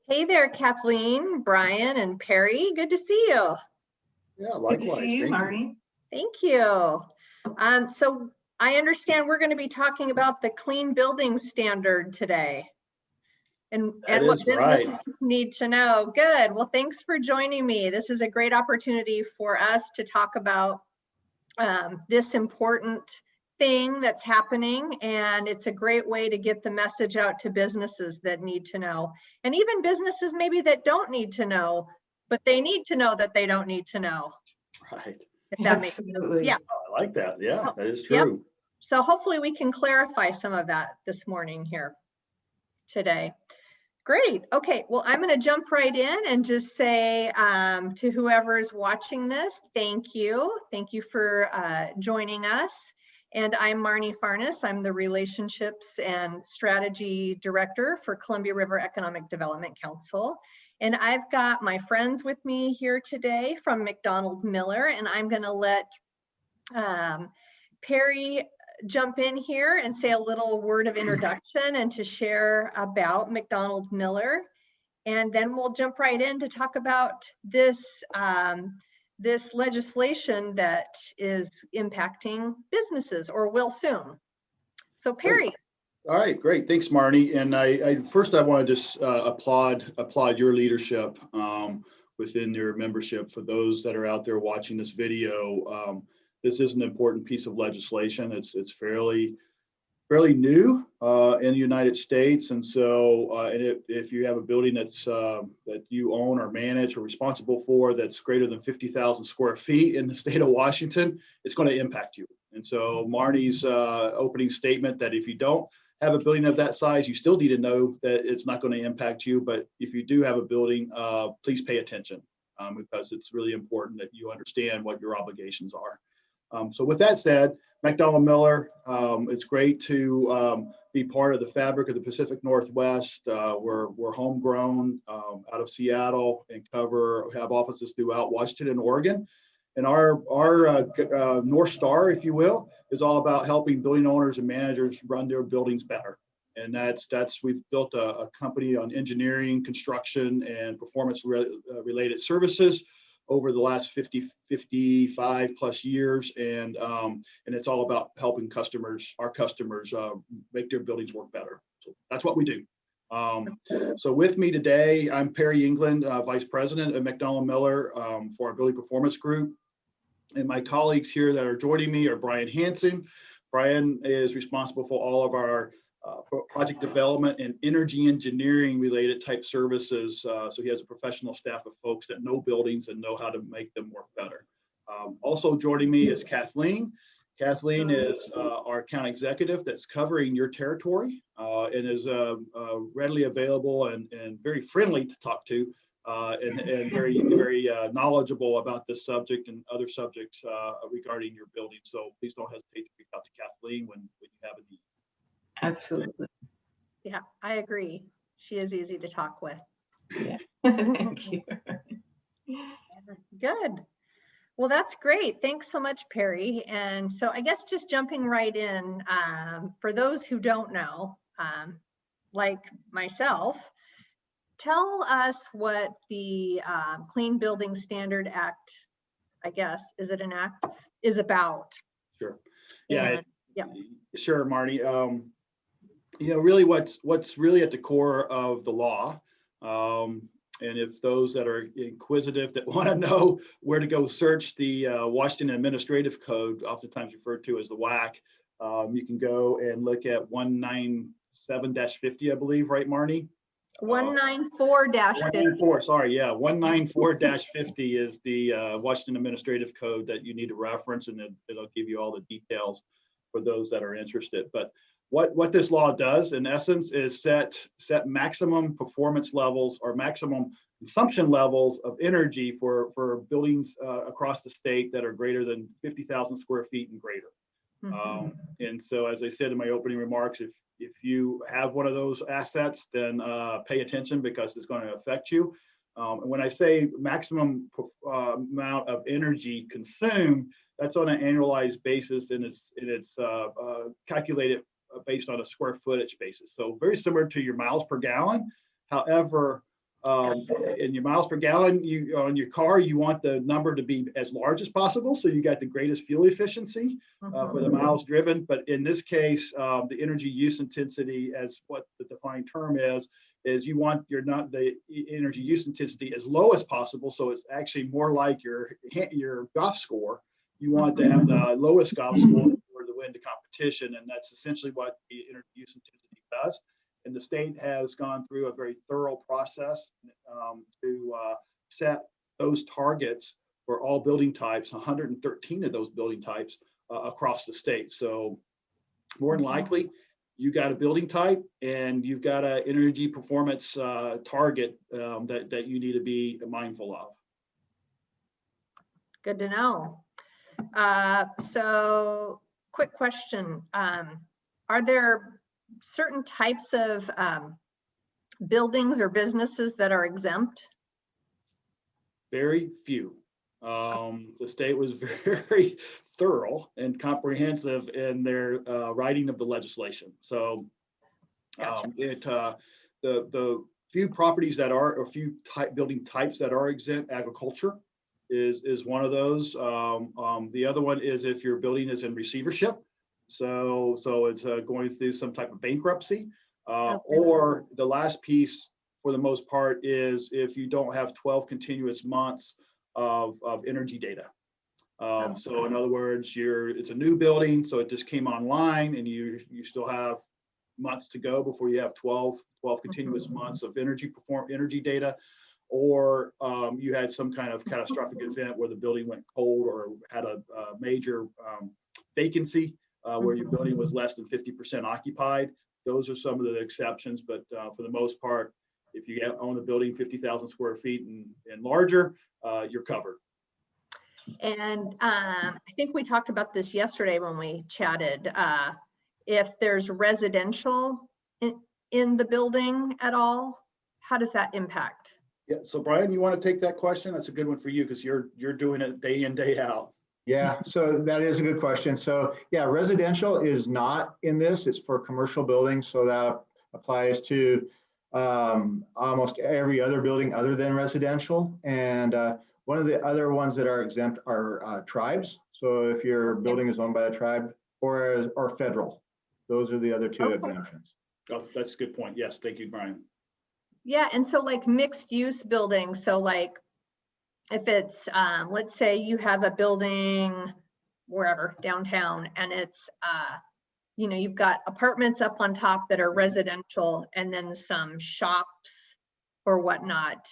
Hey there, Kathleen, Brian, and Perry. Good to see you. Yeah, likewise. Good to see you, Marnie. Thank you. So I understand we're going to be talking about the clean building standard today and what businesses need to know. Good. Well, thanks for joining me. This is a great opportunity for us to talk about this important thing that's happening, and it's a great way to get the message out to businesses that need to know, and even businesses maybe that don't need to know, but they need to know that they don't need to know. Right. If that makes sense. Yeah. Oh, I like that. Yeah, that is true. Yep. So hopefully we can clarify some of that this morning here today. Great. Okay. Well, I'm going to jump right in and just say to whoever's watching this, thank you. Thank you for joining us. And I'm Marnie Farness. I'm the Relationships and Strategy Director for Columbia River Economic Development Council. And I've got my friends with me here today from MacDonald-Miller, and I'm going to let Perry jump in here and say a little word of introduction and to share about MacDonald-Miller. And then we'll jump right in to talk about this this legislation that is impacting businesses or will soon. So Perry. All right, great. Thanks, Marnie. And first I want to just applaud your leadership within your membership. For those that are out there watching this video, this is an important piece of legislation. It's fairly new in the United States, and so if you have a building that's that you own or manage or responsible for that's greater than 50,000 square feet in the state of Washington, it's going to impact you. And so Marnie's opening statement that if you don't have a building of that size, you still need to know that it's not going to impact you. But if you do have a building, please pay attention because it's really important that you understand what your obligations are. So with that said, MacDonald-Miller, it's great to be part of the fabric of the Pacific Northwest. We're homegrown out of Seattle and have offices throughout Washington and Oregon. And our North Star, if you will, is all about helping building owners and managers run their buildings better. And we've built a company on engineering, construction, and performance related services over the last 55 plus years, and it's all about helping our customers make their buildings work better. So that's what we do. So with me today, I'm Perry England, Vice President of MacDonald-Miller for our Building Performance Group, and my colleagues here that are joining me are Brian Hansen. Brian is responsible for all of our project development and energy engineering related type services. So he has a professional staff of folks that know buildings and know how to make them work better. Also joining me is Kathleen. Kathleen is our account executive that's covering your territory and is readily available and very friendly to talk to and very knowledgeable about this subject and other subjects regarding your building. So please don't hesitate to reach out to Kathleen when you have a need. Absolutely. Yeah, I agree. She is easy to talk with. Yeah. Thank you. Good. Well, that's great. Thanks so much, Perry. And so I guess just jumping right in, for those who don't know, like myself, tell us what the Clean Building Standard Act, I guess, is it an act, is about? Sure. Yeah. Sure, Marnie. Really what's really at the core of the law, and if those that are inquisitive that want to know where to go search the Washington Administrative Code, oftentimes referred to as the WAC, you can go and look at 197-50, I believe, right, Marnie? 194-50. Sorry, yeah, 194-50 is the Washington Administrative Code that you need to reference, and it'll give you all the details for those that are interested. But what this law does, in essence, is set maximum performance levels or maximum consumption levels of energy for buildings across the state that are greater than 50,000 square feet and greater. Mm-hmm. And so, as I said in my opening remarks, if you have one of those assets, then pay attention because it's going to affect you. And when I say maximum amount of energy consumed, that's on an annualized basis, and it's calculated based on a square footage basis. So very similar to your miles per gallon. However, in your miles per gallon, on your car, you want the number to be as large as possible, so you got the greatest fuel efficiency for the miles driven. But in this case, the energy use intensity, as what the defined term is you want the energy use intensity as low as possible, so it's actually more like your golf score. You want to have the lowest golf score to win the competition, and that's essentially what the energy use intensity does. And the state has gone through a very thorough process to set those targets for all building types, 113 of those building types across the state. So more than likely, you got a building type and you've got an energy performance target that you need to be mindful of. Good to know. So quick question. Are there certain types of buildings or businesses that are exempt? Very few. The state was very thorough and comprehensive in their writing of the legislation. So Gotcha. The few properties that are, or few building types that are exempt, agriculture is one of those. The other one is if your building is in receivership. So it's going through some type of bankruptcy, or the last piece for the most part is if you don't have 12 continuous months of energy data. So in other words, it's a new building, so it just came online, and you still have months to go before you have 12 continuous months of energy data, or you had some kind of catastrophic event where the building went cold or had a major vacancy. Where your building was less than 50% occupied. Those are some of the exceptions, but for the most part, if you own a building 50,000 square feet and larger, you're covered. And I think we talked about this yesterday when we chatted. If there's residential in the building at all, how does that impact? Yeah, so Brian, you want to take that question? That's a good one for you because you're doing it day in, day out. Yeah, so that is a good question. So yeah, residential is not in this. It's for commercial buildings. So that applies to almost every other building other than residential. And one of the other ones that are exempt are tribes. So if your building is owned by a tribe or federal, those are the other two exemptions. Oh, that's a good point. Yes, thank you, Brian. Yeah, and so like mixed use buildings. So like if it's, let's say you have a building wherever downtown, and it's, you've got apartments up on top that are residential, and then some shops or whatnot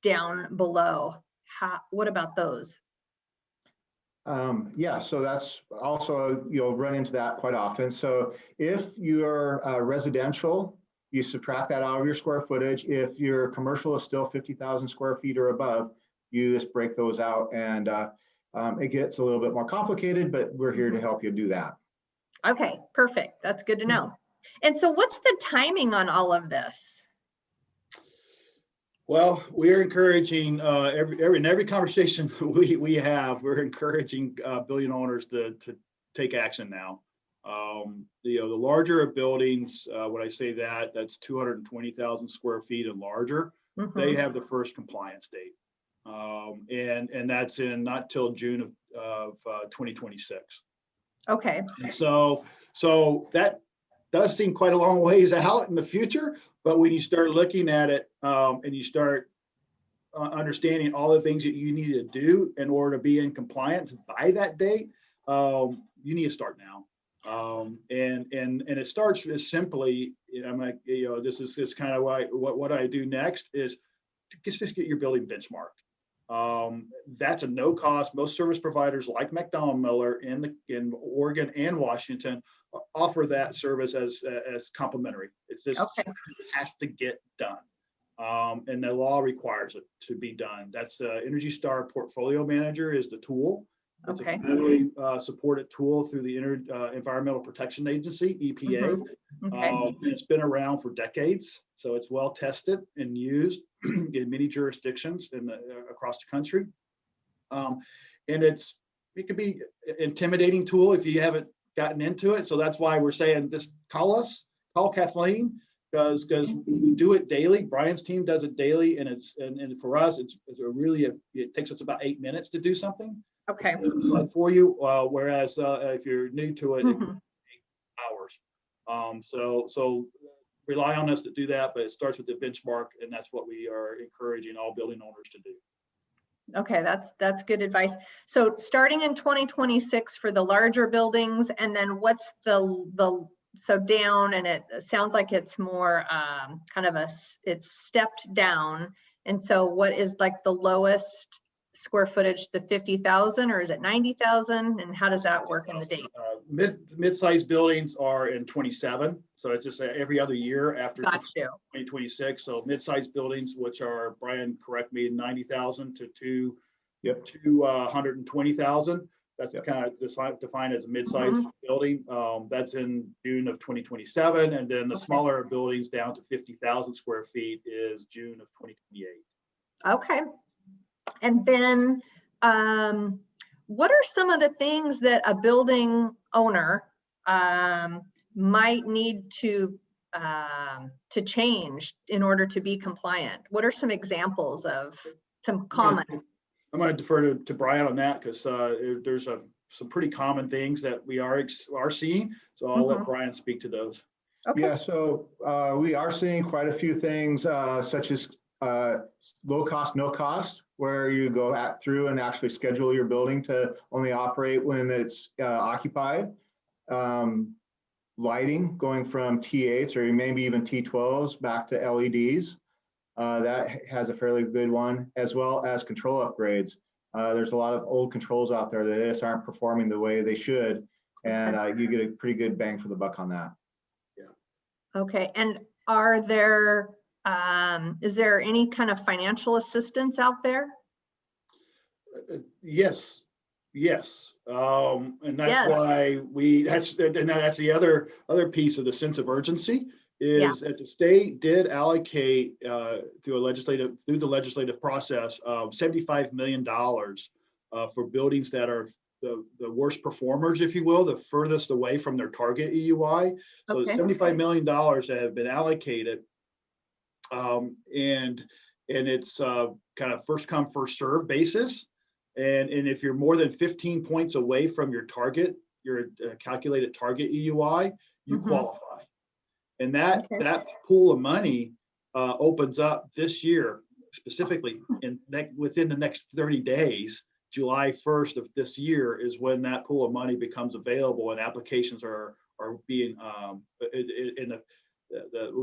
down below. What about those? Yeah, so that's also, you'll run into that quite often. So if you're residential, you subtract that out of your square footage. If your commercial is still 50,000 square feet or above, you just break those out, and it gets a little bit more complicated, but we're here to help you do that. Okay, perfect. That's good to know. And so what's the timing on all of this? Well, we're encouraging in every conversation we have, we're encouraging building owners to take action now. The larger buildings, when I say that's 220,000 square feet and larger, they have the first compliance date. And that's in not till June of 2026. Okay. And so that does seem quite a long ways out in the future, but when you start looking at it and you start understanding all the things that you need to do in order to be in compliance by that date, you need to start now. And it starts as simply, I'm like, this is kind of what I do next is just get your building benchmarked. That's a no cost. Most service providers like MacDonald-Miller in Oregon and Washington offer that service as complimentary. It's just it has to get done. And the law requires it to be done. That's Energy Star Portfolio Manager is the tool. It's a federally supported tool through the Environmental Protection Agency, EPA. It's been around for decades, so it's well tested and used in many jurisdictions across the country. And it could be an intimidating tool if you haven't gotten into it. So that's why we're saying just call Kathleen. because we do it daily. Brian's team does it daily, and and for us, it takes us about 8 minutes to do something. Okay. It's like for you, whereas if you're new to it, it can take hours. So rely on us to do that, but it starts with the benchmark, and that's what we are encouraging all building owners to do. Okay, that's good advice. So starting in 2026 for the larger buildings, and then what's so down, and it sounds like it's more kind of it's stepped down. And so what is like the lowest square footage, the 50,000, or is it 90,000? And how does that work in the date? Mid-sized buildings are in 27, so it's just every other year after 2026. So mid-sized buildings, which are, Brian, correct me, 90,000 to 220,000. That's kind of defined as a mid-sized building. That's in June of 2027, and then the smaller buildings down to 50,000 square feet is June of 2028. Okay. And then what are some of the things that a building owner might need to change in order to be compliant? What are some examples of some common? I'm going to defer to Brian on that, because there's some pretty common things that we are seeing. So I'll let Brian speak to those. Okay. Yeah, so we are seeing quite a few things such as low cost, no cost, where you go through and actually schedule your building to only operate when it's occupied. Lighting, going from T8s or maybe even T12s back to LEDs. That has a fairly good one, as well as control upgrades. There's a lot of old controls out there that just aren't performing the way they should, and you get a pretty good bang for the buck on that. Yeah. Okay, and are there, is there any kind of financial assistance out there? Yes. And that's why that's the other piece of the sense of urgency is that the state did allocate through the legislative process $75 million for buildings that are the worst performers, if you will, the furthest away from their target EUI. So $75 million that have been allocated, and it's kind of first come, first serve basis. And if you're more than 15 points away from your target, your calculated target EUI, you qualify. And that pool of money opens up this year, specifically within the next 30 days. July 1st of this year is when that pool of money becomes available, and applications are being the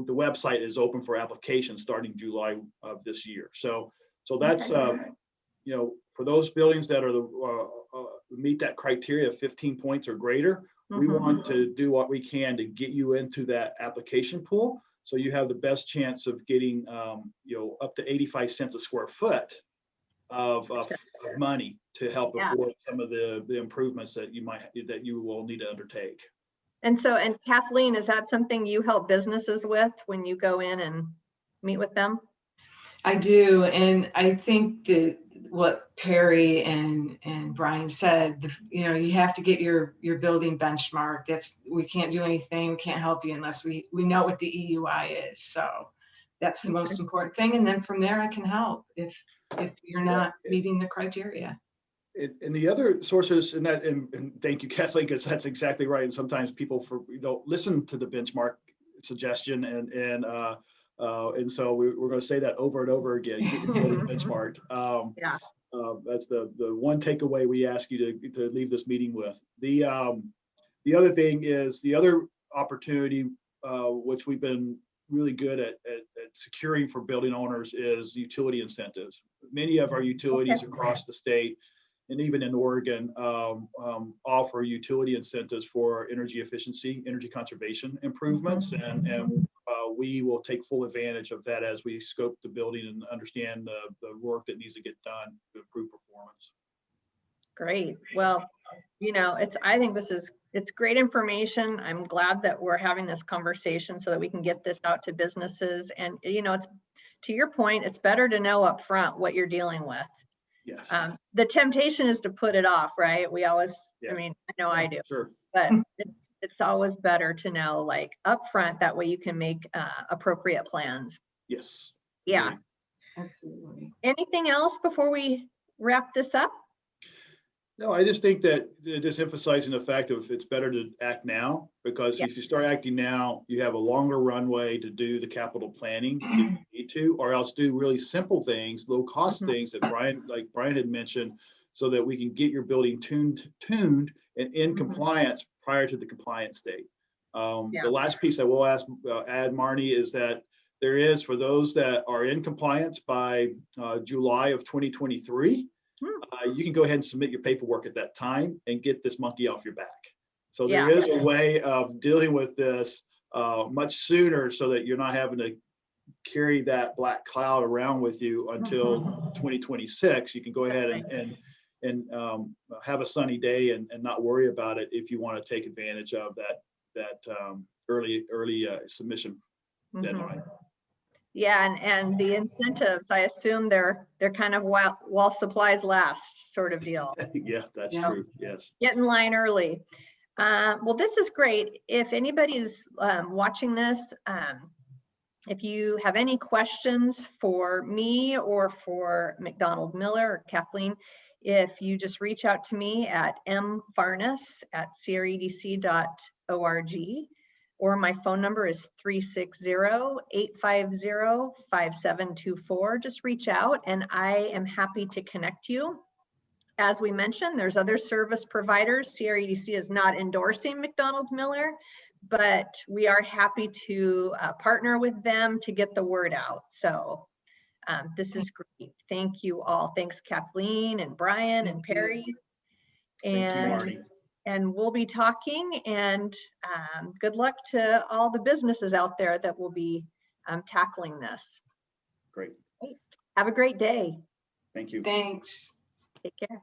website is open for applications starting July of this year. So that's for those buildings that are meet that criteria of 15 points or greater, we want to do what we can to get you into that application pool, so you have the best chance of getting up to 85 cents a square foot of money to help afford some of the improvements that you will need to undertake. And so, and Kathleen, is that something you help businesses with when you go in and meet with them? I do, and I think that what Perry and Brian said, you have to get your building benchmark. We can't do anything, we can't help you unless we know what the EUI is. So that's the most important thing. And then from there I can help if you're not meeting the criteria. And the other sources, and thank you, Kathleen, because that's exactly right. And sometimes people listen to the benchmark suggestion, and so we're going to say that over and over again. Get your building benchmarked. That's the one takeaway we ask you to leave this meeting with. The other thing is the other opportunity, which we've been really good at securing for building owners, is utility incentives. Many of our utilities across the state, and even in Oregon, offer utility incentives for energy efficiency, energy conservation improvements, and we will take full advantage of that as we scope the building and understand the work that needs to get done to improve performance. Great. Well, I think it's great information. I'm glad that we're having this conversation so that we can get this out to businesses. And it's, to your point, it's better to know up front what you're dealing with. Yes. The temptation is to put it off, right? We always, I know I do. Sure. but it's always better to know like upfront. That way you can make appropriate plans. Yes. Yeah. Absolutely. Anything else before we wrap this up? No, I just think that just emphasizing the fact of it's better to act now, because if you start acting now, you have a longer runway to do the capital planning if you need to, or else do really simple things, low cost things that Brian had mentioned, so that we can get your building tuned and in compliance prior to the compliance date. The last piece I will add, Marnie, is that there is, for those that are in compliance by July of 2023, you can go ahead and submit your paperwork at that time and get this monkey off your back. So there is a way of dealing with this much sooner, so that you're not having to carry that black cloud around with you until 2026. You can go ahead and have a sunny day and not worry about it if you want to take advantage of that early submission deadline. Yeah, and the incentives, I assume they're kind of while supplies last sort of deal. Yeah, that's true. Yes. Get in line early. Well, this is great. If anybody's watching this, if you have any questions for me or for MacDonald-Miller or Kathleen, if you just reach out to me at mfarness@credc.org, or my phone number is 360-850-5724. Just reach out and I am happy to connect you. As we mentioned, there's other service providers. CREDC is not endorsing MacDonald-Miller, but we are happy to partner with them to get the word out. So this is great. Thank you all. Thanks, Kathleen and Brian and Perry. Thank you, Marnie. And we'll be talking, and good luck to all the businesses out there that will be tackling this. Great. Have a great day. Thank you. Thanks. Take care.